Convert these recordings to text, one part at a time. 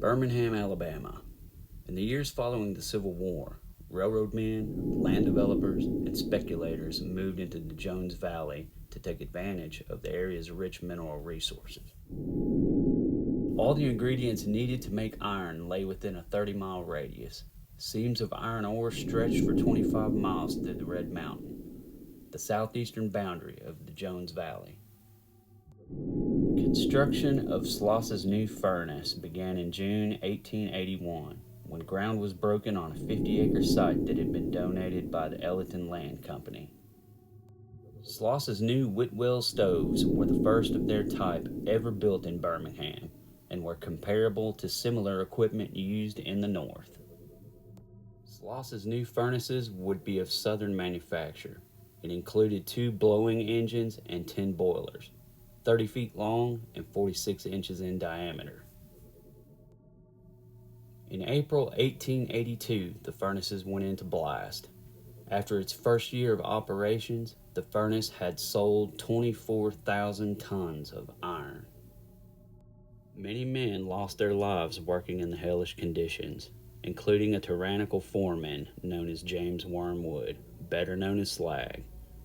Birmingham, Alabama. In the years following the Civil War, railroad men, land developers, and speculators moved into the Jones Valley to take advantage of the area's rich mineral resources. All the ingredients needed to make iron lay within a 30-mile radius. Seams of iron ore stretched for 25 miles through the Red Mountain, the southeastern boundary of the Jones Valley. Construction of Sloss's new furnace began in June 1881, when ground was broken on a 50-acre site that had been donated by the Ellerton Land Company. Sloss's new Whitwell stoves were the first of their type ever built in Birmingham, and were comparable to similar equipment used in the North. Sloss's new furnaces would be of Southern manufacture. It included 2 blowing engines and 10 boilers, 30 feet long and 46 inches in diameter. In April 1882, the furnaces went into blast. After its first year of operations, the furnace had sold 24,000 tons of iron. Many men lost their lives working in the hellish conditions, including a tyrannical foreman known as James Wormwood, better known as Slag.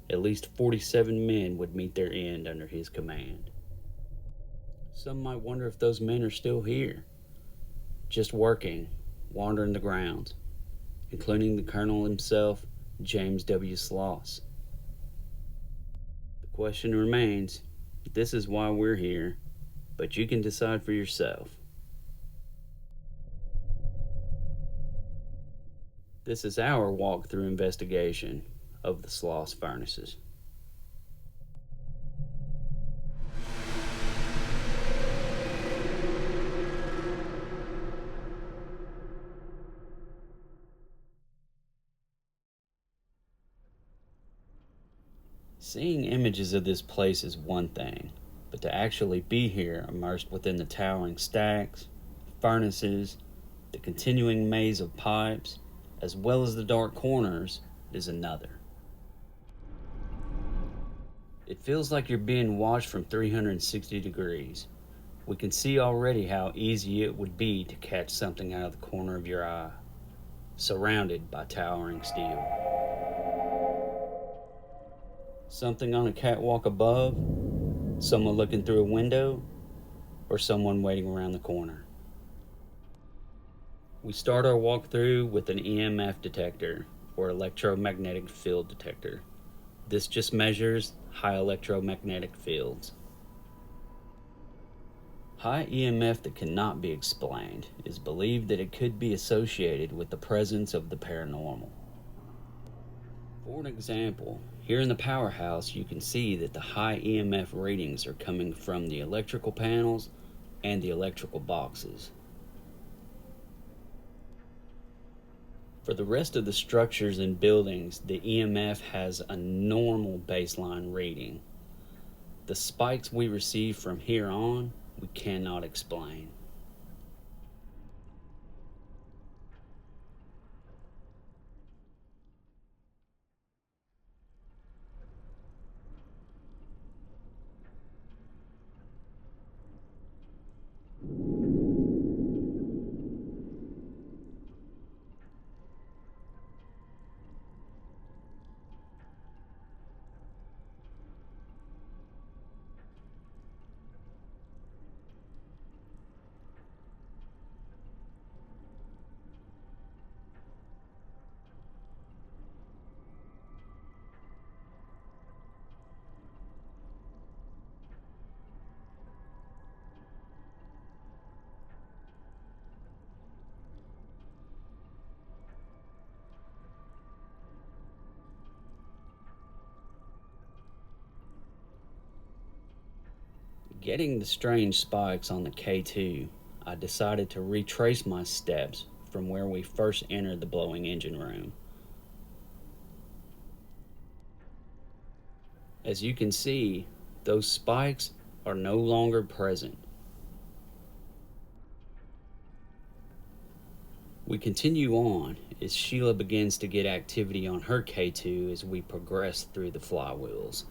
At least 47 men would meet their end under his command. Some might wonder if those men are still here, just working, wandering the grounds, including the Colonel himself, James W. Sloss. The question remains, this is why we're here, but you can decide for yourself. This is our walkthrough investigation of the Sloss Furnaces. Seeing images of this place is one thing, but to actually be here immersed within the towering stacks, furnaces, the continuing maze of pipes, as well as the dark corners, is another. It feels like you're being watched from 360 degrees. We can see already how easy it would be to catch something out of the corner of your eye, surrounded by towering steel. Something on a catwalk above, someone looking through a window, or someone waiting around the corner. We start our walkthrough with an EMF detector, or electromagnetic field detector. This just measures high electromagnetic fields. High EMF that cannot be explained is believed that it could be associated with the presence of the paranormal. For an example, here in the powerhouse you can see that the high EMF readings are coming from the electrical panels and the electrical boxes. For the rest of the structures and buildings, the EMF has a normal baseline reading. The spikes we receive from here on, we cannot explain. Getting the strange spikes on the K2, I decided to retrace my steps from where we first entered the blowing engine room. As you can see, those spikes are no longer present. We continue on as Sheila begins to get activity on her K2 as we progress through the flywheels.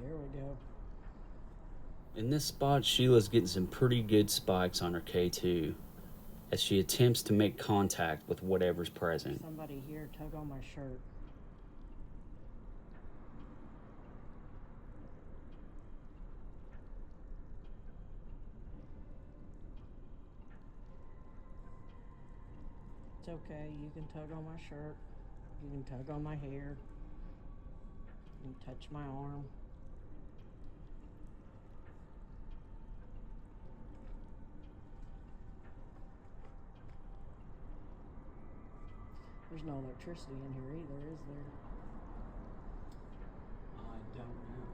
Here we go. In this spot, Sheila's getting some pretty good spikes on her K2 as she attempts to make contact with whatever's present. Somebody here tug on my shirt. It's okay, you can tug on my shirt, you can tug on my hair, you can touch my arm. There's no electricity in here either, is there? I don't know.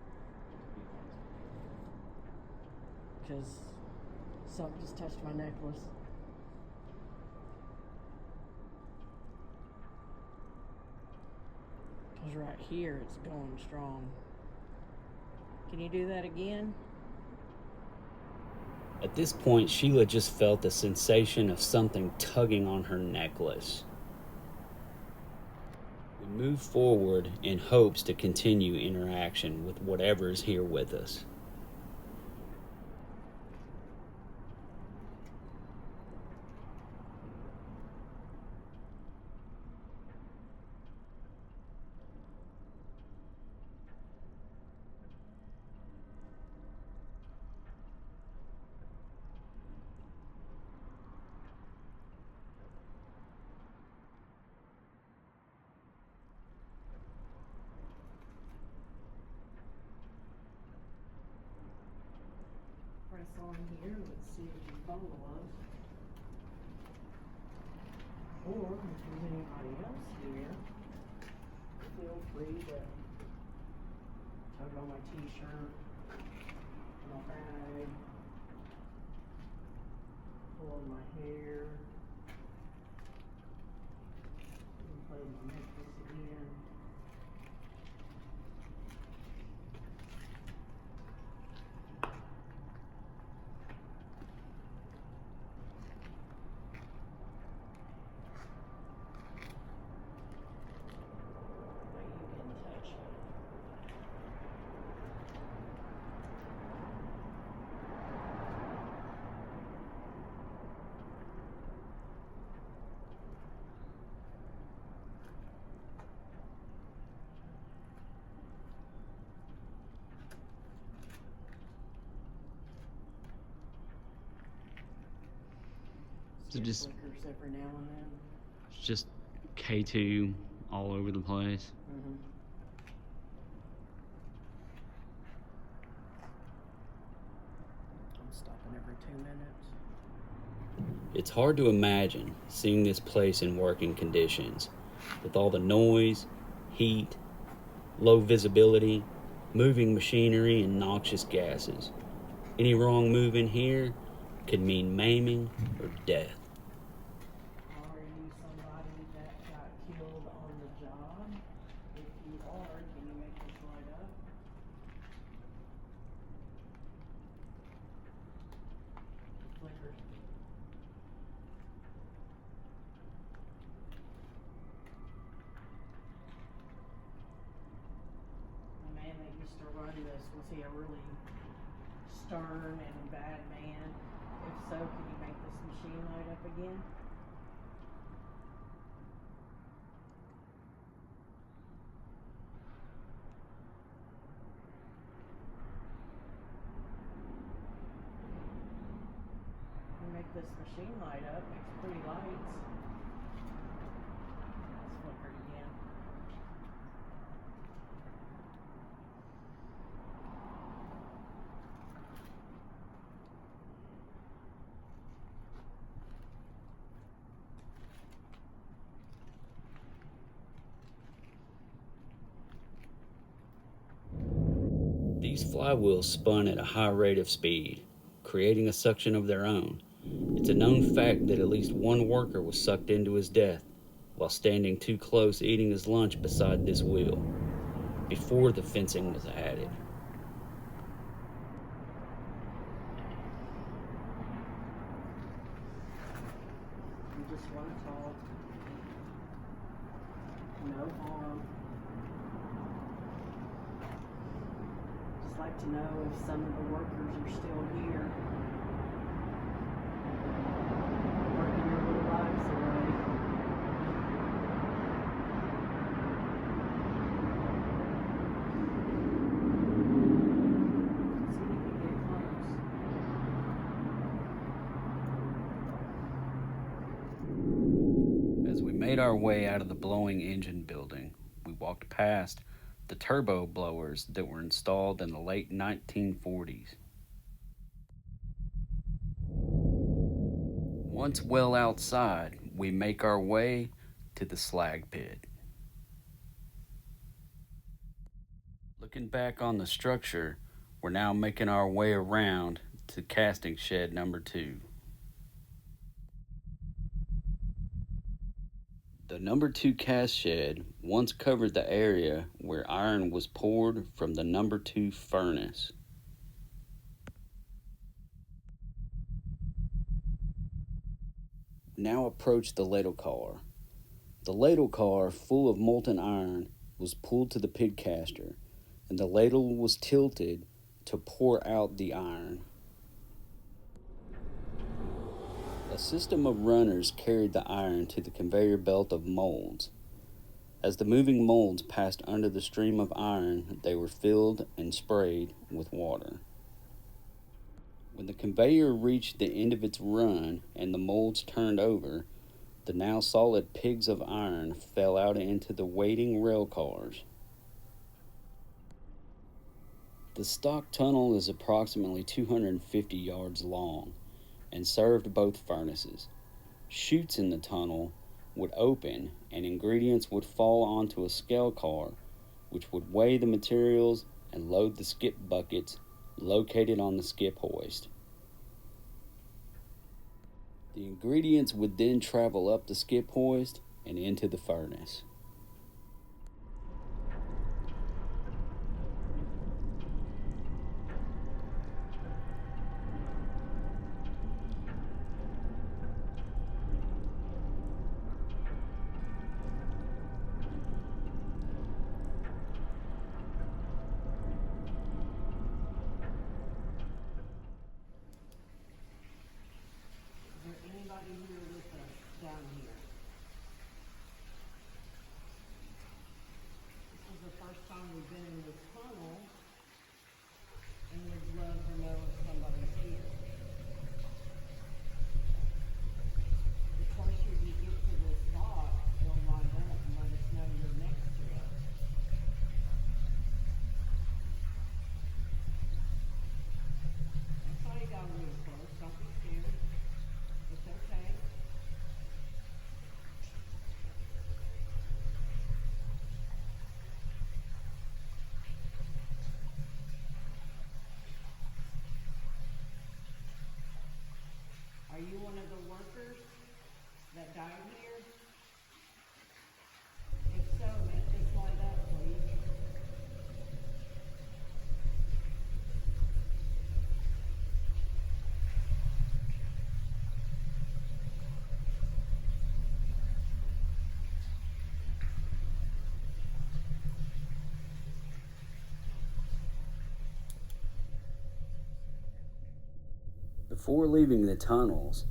Because something just touched my necklace. Because right here it's going strong. Can you do that again? At this point, Sheila just felt the sensation of something tugging on her necklace. We move forward in hopes to continue interaction with whatever is here with us. Press on here, let's see if you follow us. Or if there's anybody else here, feel free to tug on my t-shirt, my bag, pull on my hair, play with my necklace again. So just flickers every now and then. just K2 all over the place. Mm-hmm. I'm stopping every 2 minutes. It's hard to imagine seeing this place in working conditions, with all the noise, heat, low visibility, moving machinery, and noxious gases. Any wrong move in here could mean maiming or death. Are you somebody that got killed on the job? If you are, can you make this light up? It flickers. The man that used to run this, was he a really stern and bad man? If so, can you make this machine light up again? You make this machine light up, makes pretty lights. It's flickered again. These flywheels spun at a high rate of speed, creating a suction of their own. It's a known fact that at least one worker was sucked into his death while standing too close eating his lunch beside this wheel, before the fencing was added. You just want to talk. No harm. Just like to know if some of the workers are still here, working their little lives away. See if we can get close. As we made our way out of the blowing engine building, we walked past the turbo blowers that were installed in the late 1940s. Once well outside, we make our way to the slag pit. Looking back on the structure, we're now making our way around to casting shed number 2. The number 2 cast shed once covered the area where iron was poured from the number 2 furnace. Now approach the ladle car. The ladle car, full of molten iron, was pulled to the pit caster, and the ladle was tilted to pour out the iron. A system of runners carried the iron to the conveyor belt of molds. As the moving molds passed under the stream of iron, they were filled and sprayed with water. When the conveyor reached the end of its run and the molds turned over, the now solid pigs of iron fell out into the waiting rail cars. The stock tunnel is approximately 250 yards long and served both furnaces. Chutes in the tunnel would open and ingredients would fall onto a scale car, which would weigh the materials and load the skip buckets located on the skip hoist. The ingredients would then travel up the skip hoist and into the furnace. Is there anybody here with us down here? This is the first time we've been in this tunnel, and we'd love to know if somebody's here. The closer you get to this box, it'll light up and let us know you're next to us. That's all you gotta do, close. Don't be scared. It's okay. Are you one of the workers that died here? If so, make this light up, please. Before leaving the tunnels,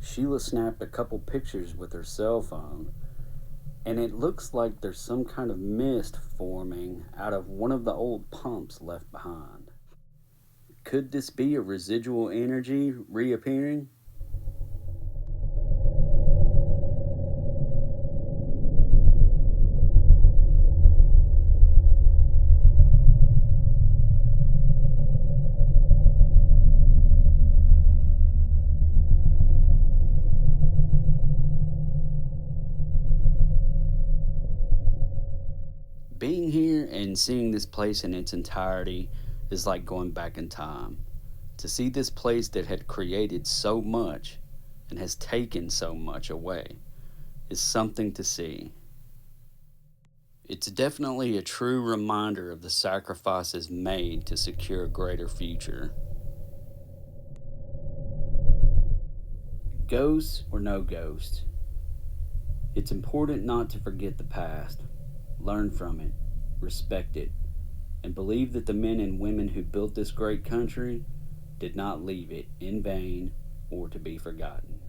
Sheila snapped a couple pictures with her cell phone, and it looks like there's some kind of mist forming out of one of the old pumps left behind. Could this be a residual energy reappearing? Being here and seeing this place in its entirety is like going back in time. To see this place that had created so much and has taken so much away is something to see. It's definitely a true reminder of the sacrifices made to secure a greater future. Ghosts or no ghosts, it's important not to forget the past. Learn from it, respect it, and believe that the men and women who built this great country did not leave it in vain or to be forgotten.